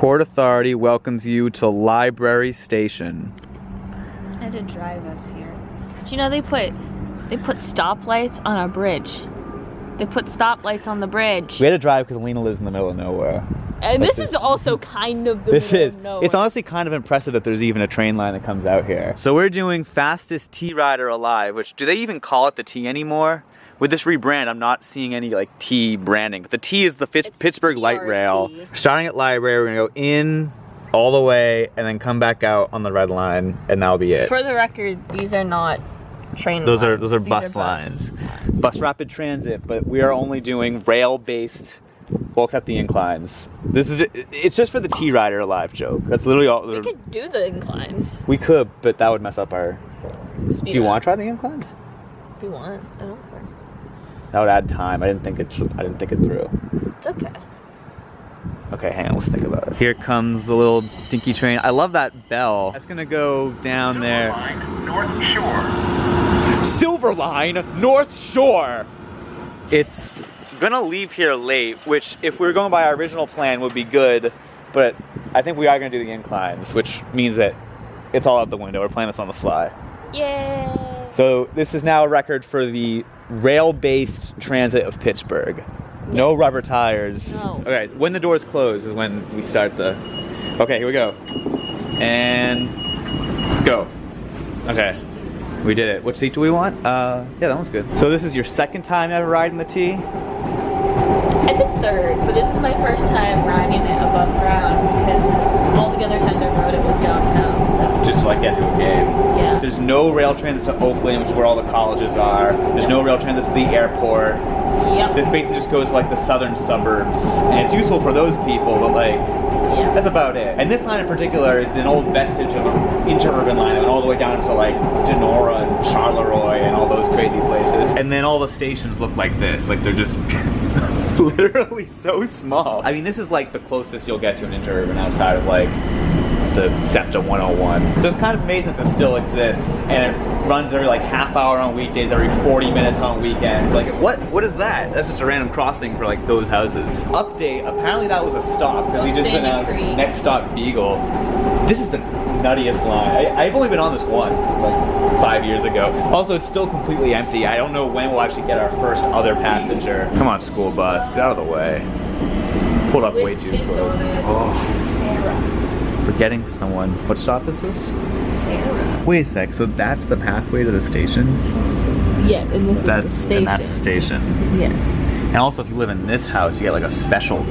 Port Authority welcomes you to Library Station. I had to drive us here. Do you know they put stoplights on a bridge? They put stoplights on the bridge. We had to drive because Lena lives in the middle of nowhere. And this is also kind of the middle of nowhere. It's honestly kind of impressive that there's even a train line that comes out here. So we're doing fastest T rider alive, which, do they even call it the T anymore? With this rebrand, I'm not seeing any like T branding, but the T is the Pittsburgh light rail. Starting at Library, we're gonna go in all the way and then come back out on the red line, and that'll be it. For the record, these are not train lines. These are bus lines. Bus rapid transit, but we are only doing rail-based, well, except the inclines. It's just for the T rider alive joke. That's literally all. We could do the inclines. We could, but that would mess up our. Speed do you want to try the inclines? If you want, I don't care. That would add time. I didn't think it through. It's okay. Okay, hang on, let's think about it. Here comes the little dinky train. I love that bell. That's gonna go down there. Line, North Shore. Silver Line, North Shore. It's gonna leave here late, which if we were going by our original plan would be good, but I think we are gonna do the inclines, which means that it's all out the window. We're playing this on the fly. Yay! So this is now a record for the rail-based transit of Pittsburgh. Yes. No rubber tires. No. Okay, when the doors close is when we start the... Okay, here we go. And go. Okay, we did it. Which seat do we want? Yeah, that one's good. So this is your second time ever riding the T? I think third, but this is my first time riding it above ground because all the other times I rode it was downtown. So. Just to like get to a game. Yeah. There's no rail transit to Oakland, which is where all the colleges are. There's no rail transit to the airport. Yep. This basically just goes to like the southern suburbs, and it's useful for those people, but like, yeah, that's about it. And this line in particular is an old vestige of an interurban line that went all the way down to like Denora and Charleroi and all those crazy places. And then all the stations look like this, like they're just literally so small. I mean, this is like the closest you'll get to an interurban outside of like the SEPTA 101. So it's kind of amazing that this still exists, and it runs every like half hour on weekdays, every 40 minutes on weekends. Like, what is that? That's just a random crossing for like those houses. Update, apparently that was a stop, because he just announced next stop Beagle. This is the nuttiest line. I've only been on this once, like 5 years ago. Also, it's still completely empty. I don't know when we'll actually get our first other passenger. Come on, school bus, get out of the way. Pulled up way too close. Oh. Sarah. Forgetting someone. What stop is this? Sarah. Wait a sec, so that's the pathway to the station? Yeah, and this is the station. And that's the station. Yeah. And also, if you live in this house, you get like a special,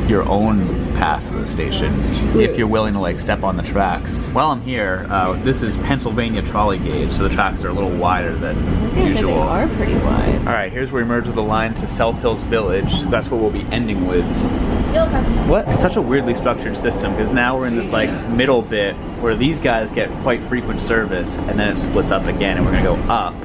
your own path to the station, if you're willing to like step on the tracks. While I'm here, this is Pennsylvania trolley gauge, so the tracks are a little wider than usual. They are pretty wide. All right, here's where we merge with the line to South Hills Village. That's what we'll be ending with. What? It's such a weirdly structured system, because now we're in this like middle bit where these guys get quite frequent service, and then it splits up again, and we're gonna go up,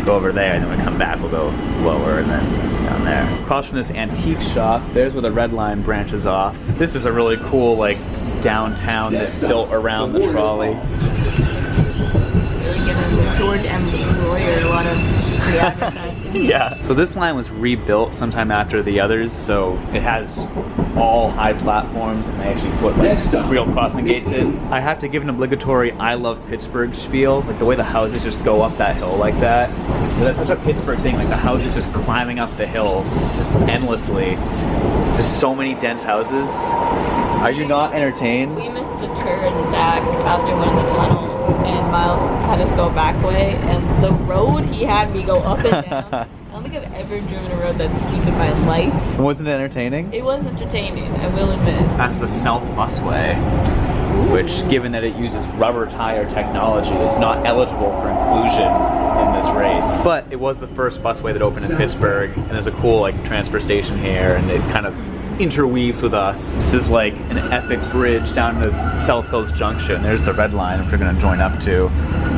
go over there, and then when we come back we'll go lower and then down there. Across from this antique shop, there's where the red line branches off. This is a really cool like downtown that's built around the trolley. Really giving George M. Royer a lot of free advertising. Yeah. So this line was rebuilt sometime after the others, so it has all high platforms, and they actually put like real crossing gates in. I have to give an obligatory I love Pittsburgh spiel, like the way the houses just go up that hill like that. So that's such a Pittsburgh thing, like the houses just climbing up the hill just endlessly. Just so many dense houses. Are you not entertained? We missed a turn back after one of the tunnels, and Miles had us go back way, and the road he had me go up and down. I don't think I've ever driven a road that's steep in my life. Wasn't it entertaining? It was entertaining, I will admit. That's the South Busway, which, given that it uses rubber tire technology, is not eligible for inclusion in this race. But it was the first busway that opened in Pittsburgh, and there's a cool like transfer station here, and it kind of interweaves with us. This is like an epic bridge down to South Hills Junction. There's the red line, which we're gonna join up to,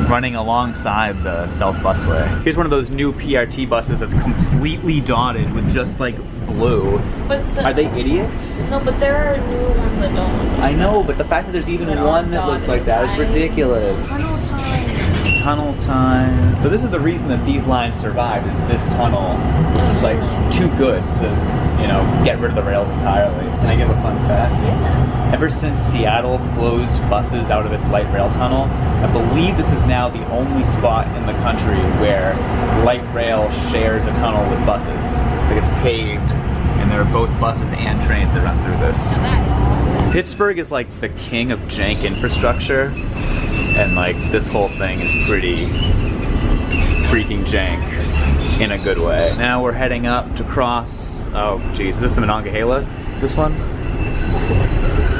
running alongside the South Busway. Here's one of those new PRT buses that's completely dotted with just like blue. But are they idiots? No, but there are new ones that don't. I know, but the fact that there's even one that looks like that is ridiculous. Tunnel time. Tunnel time. So this is the reason that these lines survived, is this tunnel. It's just like too good to, you know, get rid of the rails entirely. Can I give a fun fact? Yeah. Ever since Seattle closed buses out of its light rail tunnel, I believe this is now the only spot in the country where light rail shares a tunnel with buses. Like it's paved, and there are both buses and trains that run through this. Pittsburgh is like the king of jank infrastructure, and like this whole thing is pretty freaking jank in a good way. Now we're heading up to cross, oh geez, is this the Monongahela? This one?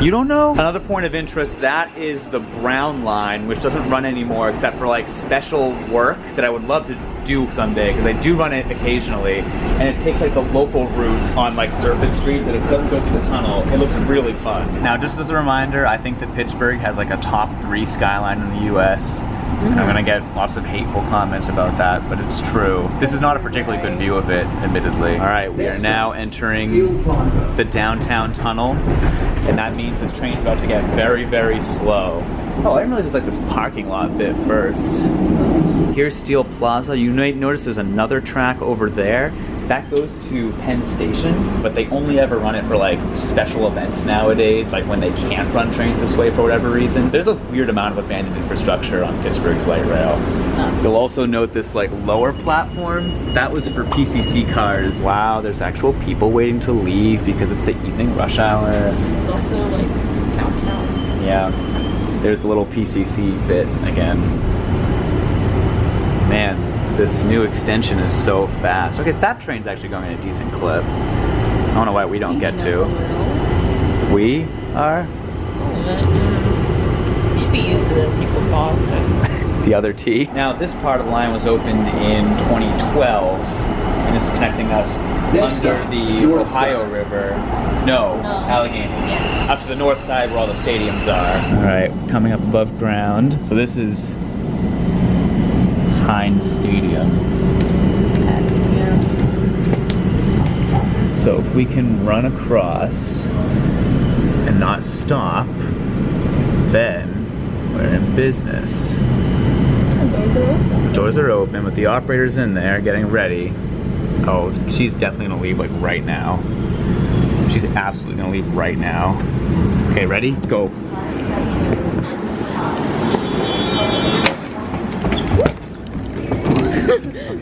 You don't know? Another point of interest, that is the Brown line, which doesn't run anymore except for like special work that I would love to do someday, because they do run it occasionally, and it takes like the local route on like surface streets and it doesn't go through the tunnel. It looks really fun. Now just as a reminder, I think that Pittsburgh has like a top 3 skyline in the US. And I'm gonna get lots of hateful comments about that, but it's true. This is not a particularly good view of it, admittedly. All right, we are now entering the downtown tunnel, and that means this train's about to get very, very slow. Oh, I didn't realize there's like this parking lot bit first. Here's Steel Plaza. You may notice there's another track over there. That goes to Penn Station, but they only ever run it for like special events nowadays, like when they can't run trains this way for whatever reason. There's a weird amount of abandoned infrastructure on Pittsburgh's light rail. You'll also note this like lower platform. That was for PCC cars. Wow, there's actual people waiting to leave because it's the evening rush hour. It's also like downtown. Yeah, there's a little PCC bit again. Man, this new extension is so fast. Okay, that train's actually going at a decent clip. I don't know why we don't get to. We are? You should be used to this, you're from Boston. The other T. Now, this part of the line was opened in 2012, and this is connecting us under the Ohio River. No, Allegheny. Yes. Up to the north side where all the stadiums are. All right, coming up above ground. So this is Heinz Stadium. So if we can run across and not stop, then we're in business. Doors are open. Doors are open with the operators in there getting ready. Oh, she's definitely gonna leave like right now. She's absolutely gonna leave right now. Okay, ready? Go.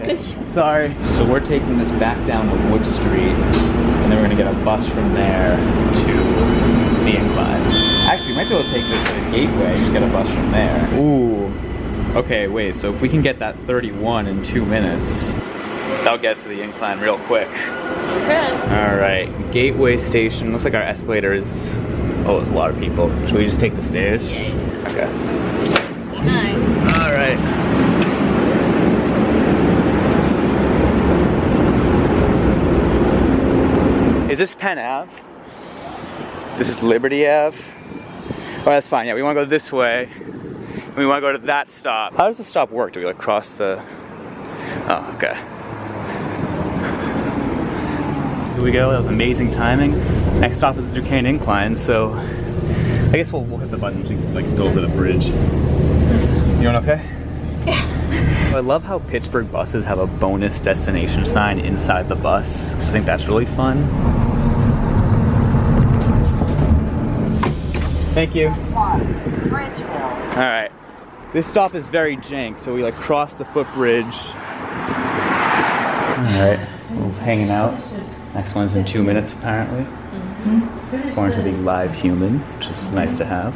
Okay. Sorry. So we're taking this back down to Wood Street, and then we're gonna get a bus from there to the inclines. Actually, we might be able to take this to the Gateway, just get a bus from there. Ooh. Okay, wait, so if we can get that 31 in 2 minutes, that'll get us to the incline real quick. Okay. Alright, Gateway Station. Looks like our escalator is... Oh, there's a lot of people. Should we just take the stairs? Yeah. Okay. Nice. Alright. Is this Penn Ave? This is Liberty Ave? Oh, that's fine. Yeah, we want to go this way. We want to go to that stop. How does the stop work? Do we like cross the... Oh, okay. Here we go. That was amazing timing. Next stop is the Duquesne Incline, so I guess we'll hit the button to like go over the bridge. You doing okay? Yeah. I love how Pittsburgh buses have a bonus destination sign inside the bus. I think that's really fun. Thank you. Alright. This stop is very jank, so we like cross the footbridge. Alright, we're hanging out. Next one's in 2 minutes apparently. Going to the live human, which is nice to have.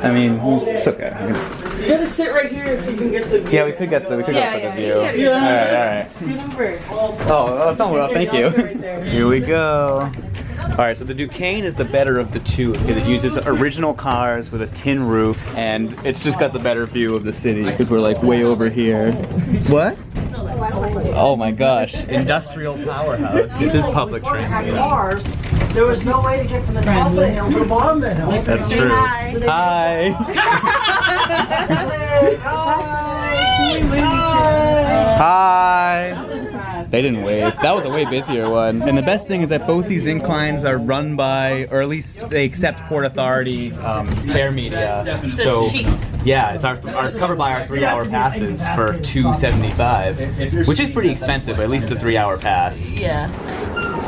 I mean, it's okay. You gotta sit right here so you can get the view. Yeah, we could get the view. Alright. Scoot over. Oh, don't worry, thank you. Right there. Here we go. Alright, so the Duquesne is the better of the two because it uses original cars with a tin roof, and it's just got the better view of the city because we're like way over here. What? Oh my gosh, industrial powerhouse. This is public transit. Cars, there was no way to get from the top of the hill to the bottom of the hill. That's true. Hi. Hi. They didn't wave. That was a way busier one. And the best thing is that both these inclines are run by, or at least they accept Port Authority fare media. So Yeah, it's our covered by our 3-hour passes for $275, which is pretty expensive, but at least the 3-hour pass. Yeah.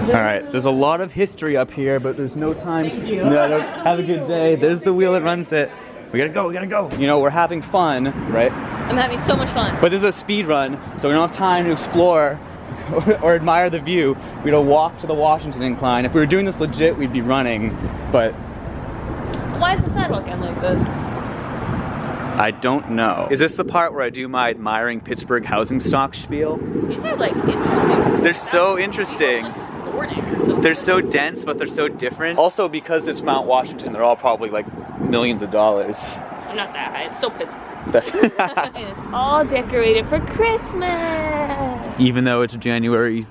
All right, there's a lot of history up here, but there's no time. No, have a good day. There's the wheel that runs it. We gotta go, we gotta go. You know, we're having fun, right? I'm having so much fun. But this is a speed run, so we don't have time to explore or admire the view. We gotta walk to the Washington incline. If we were doing this legit, we'd be running, but... Why is the sidewalk end like this? I don't know. Is this the part where I do my admiring Pittsburgh housing stock spiel? These are like interesting. They're so interesting. They're so dense, but they're so different. Also, because it's Mount Washington, they're all probably like millions of dollars. I'm not that high. It's still Pittsburgh. And it's all decorated for Christmas. Even though it's January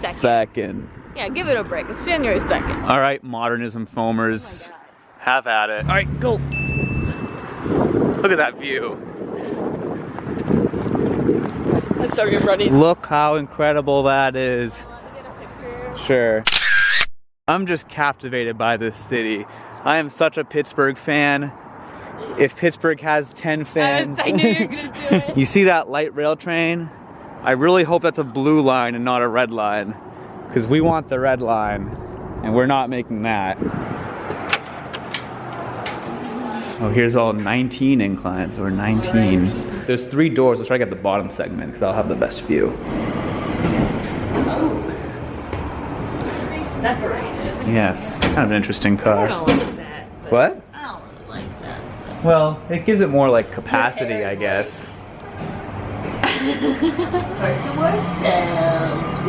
2nd. Yeah, give it a break. It's January 2nd. All right, modernism foamers, have at it. All right, go. Look at that view. I'm sorry, I'm running. Look how incredible that is. Sure. I'm just captivated by this city. I am such a Pittsburgh fan. If Pittsburgh has 10 fans. I knew you were gonna do it. You see that light rail train? I really hope that's a blue line and not a red line. Because we want the red line. And we're not making that. Oh, here's all 19 inclines, or 19. There's 3 doors. Let's try to get the bottom segment because I'll have the best view. Separated. Yes, kind of an interesting car. I don't like that. What? I don't like that. Well, it gives it more like capacity, I guess. To ourselves.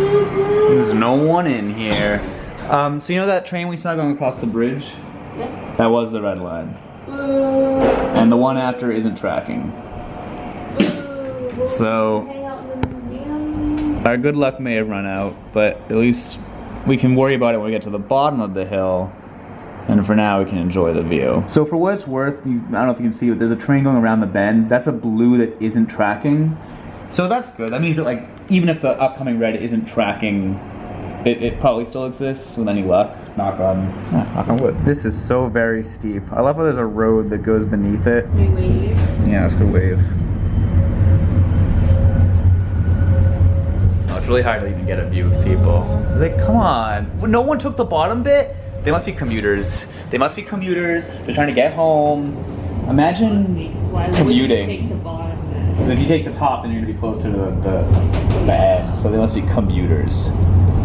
There's no one in here. So you know that train we saw going across the bridge? Yeah. That was the red line. And the one after isn't tracking. So our good luck may have run out, but at least we can worry about it when we get to the bottom of the hill. And for now, we can enjoy the view. So for what it's worth, I don't know if you can see it, there's a train going around the bend. That's a blue that isn't tracking. So that's good. That means that like, even if the upcoming red isn't tracking, it probably still exists with any luck. Knock on wood. This is so very steep. I love how there's a road that goes beneath it. We wave. Yeah, let's go wave. Oh, it's really hard to even get a view of people. Like, come on. No one took the bottom bit? They must be commuters. They must be commuters. They're trying to get home. Imagine commuting. If you take the top, then you're gonna be closer to the end. So they must be commuters.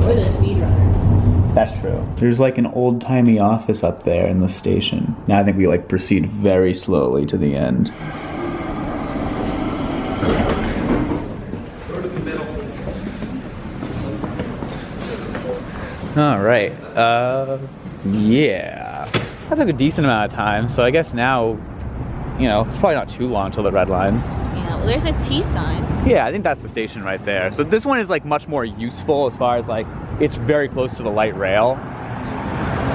Or the speedrunners. That's true. There's like an old-timey office up there in the station. Now I think we like proceed very slowly to the end. All right. Yeah. That took a decent amount of time. So I guess now, you know, it's probably not too long until the red line. Yeah, well, there's a T sign. Yeah, I think that's the station right there. So this one is like much more useful as far as like, it's very close to the light rail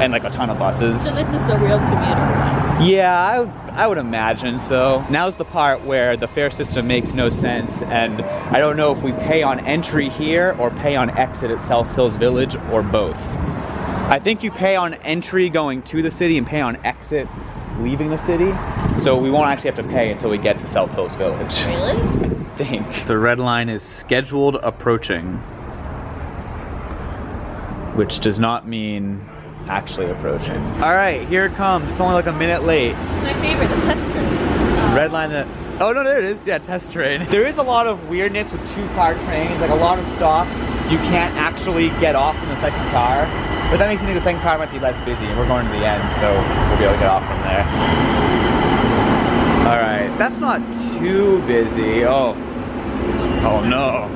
and like a ton of buses. So this is the real commuter one. Yeah, I would imagine so. Now's the part where the fare system makes no sense, and I don't know if we pay on entry here or pay on exit at South Hills Village or both. I think you pay on entry going to the city and pay on exit leaving the city. So we won't actually have to pay until we get to South Hills Village. Really? I think. The red line is scheduled approaching, which does not mean actually approaching. All right, here it comes. It's only like a minute late. It's my favorite, the test train. Red line that, oh no, there it is. Yeah, test train. There is a lot of weirdness with 2-car trains, like a lot of stops. You can't actually get off in the second car. But that makes me think the second car might be less busy, and we're going to the end, so we'll be able to get off from there. All right, that's not too busy. Oh no.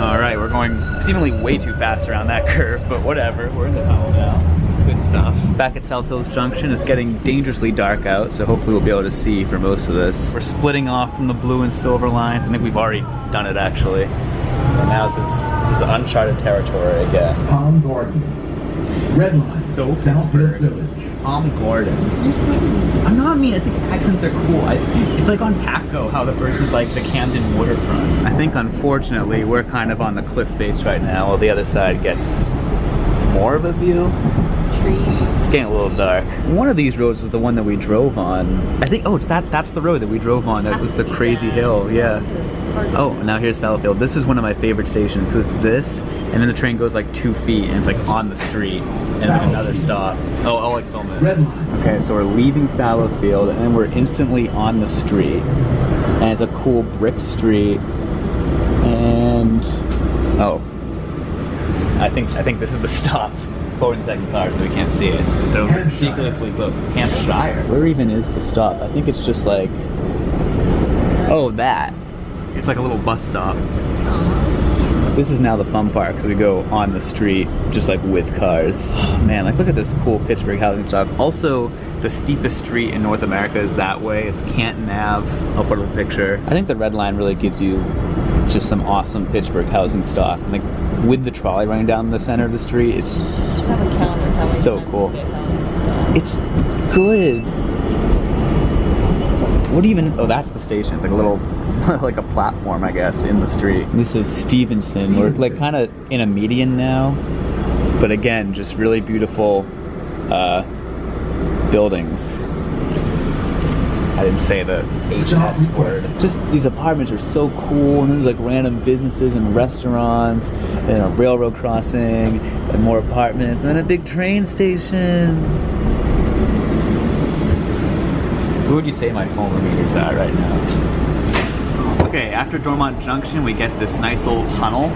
All right, we're going seemingly way too fast around that curve, but whatever, we're in the tunnel now. Good stuff. Back at South Hills Junction, it's getting dangerously dark out, so hopefully we'll be able to see for most of this. We're splitting off from the blue and silver lines. I think we've already done it actually. So now this is uncharted territory again. Palm Gardens. Red line. So South Hills Village. Palm Gordon. You're so mean. I'm not mean, I think accents are cool. It's like on Taco, how the person's like the Camden waterfront. I think unfortunately we're kind of on the cliff face right now, while the other side gets more of a view. trees. It's getting a little dark. One of these roads is the one that we drove on. I think, oh, that's the road that we drove on. That was the crazy hill, yeah. Oh, now here's Fallowfield. This is one of my favorite stations because it's this, and then the train goes like 2 feet, and it's like on the street, and then another stop. Oh, I'll like film it. Red line. Okay, so we're leaving Fallowfield, and then we're instantly on the street, and it's a cool brick street, and oh, I think this is the stop. Forward and second car, so we can't see it. They're ridiculously close. Hampshire. Where even is the stop? I think it's just like, oh, that. It's like a little bus stop. This is now the fun part, because we go on the street, just like with cars. Oh, man, like look at this cool Pittsburgh housing stock. Also, the steepest street in North America is that way. It's Canton Ave. I'll put a picture. I think the red line really gives you just some awesome Pittsburgh housing stock. Like with the trolley running down the center of the street, it's so cool. It's good. What do you even? Oh, that's the station. It's like a little, like a platform, I guess, in the street. This is Stevenson. We're like kind of in a median now, but again, just really beautiful buildings. I didn't say the HS word. Just these apartments are so cool, and there's like random businesses and restaurants, and a railroad crossing, and more apartments, and then a big train station. What would you say my phone meters are right now? Okay, after Dormont Junction, we get this nice old tunnel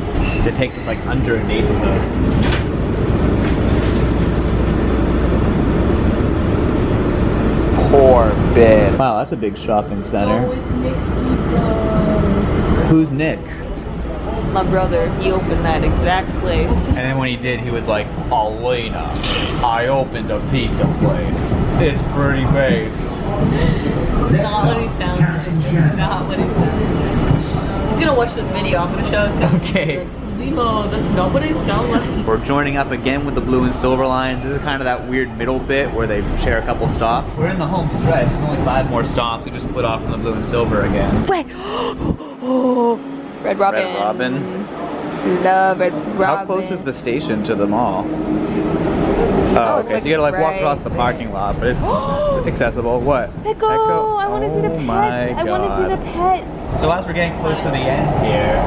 that takes us like under a neighborhood. Poor bit. Wow, that's a big shopping center. Oh, it's Nick's Pizza. Who's Nick? My brother, he opened that exact place. And then when he did, he was like, Alena, I opened a pizza place. It's pretty based. It's not what he sounds like. It's not what he sounds like. He's gonna watch this video. I'm gonna show it to him. Okay. Lino, that's not what I sound like. We're joining up again with the blue and silver lines. This is kind of that weird middle bit where they share a couple stops. We're in the home stretch. There's only 5 more stops. We just split off from the blue and silver again. Red. Oh, Red Robin. Red Robin. Love Red Robin. How close is the station to the mall? Oh, okay. Like so you gotta like walk right across the parking lot, but it's accessible. What? Echo. I want to see the pets. My I want to see the pets. So as we're getting close to the end here,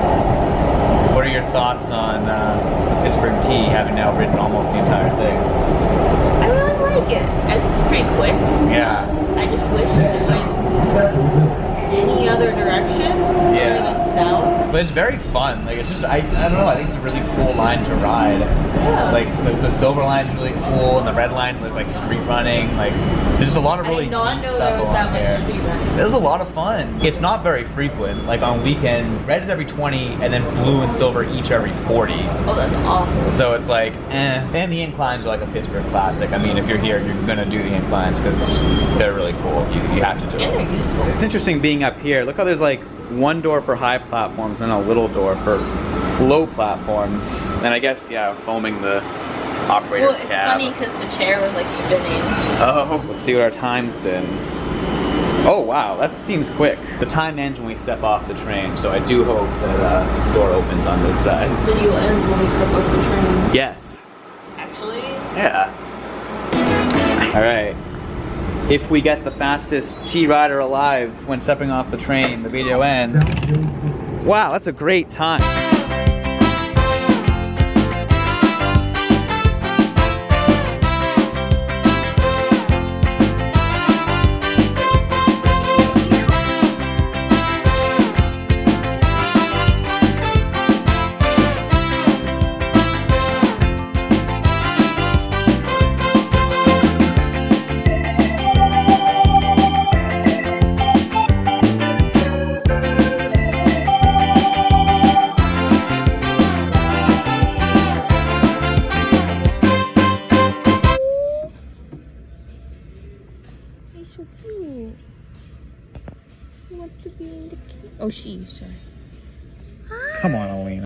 what are your thoughts on Pittsburgh Tea having now written almost the entire thing? I really like it. I think it's pretty quick. Yeah. I just wish it went any other direction other than south. But it's very fun. Like it's just I don't know. I think it's a really cool line to ride. Yeah. Like the silver line's really cool, and the red line was like street running. Like there's just a lot of really I did not neat know stuff there was along that there. much street running. It was a lot of fun. It's not very frequent. Like on weekends, red is every 20, and then blue and silver each every 40. Oh, that's awful. So it's like, eh. And the inclines are like a Pittsburgh classic. I mean, if you're here, you're gonna do the inclines because they're really cool. You have to do And it. they're useful. It's interesting being up here. Look how there's like one door for high platforms and a little door for low platforms. And I guess, yeah, foaming the operator's Well, it's cab. funny because the chair was like spinning. Oh, let's see what our time's been. Oh wow, that seems quick. The time ends when we step off the train, so I do hope that the door opens on this side. Video ends when we step off the train. Yes. Actually? Yeah. Alright. If we get the fastest T-Rider alive when stepping off the train, the video ends. Wow, that's a great time. He's so cute. He wants to be in the cage. Oh, she, sorry. Come on, Alena.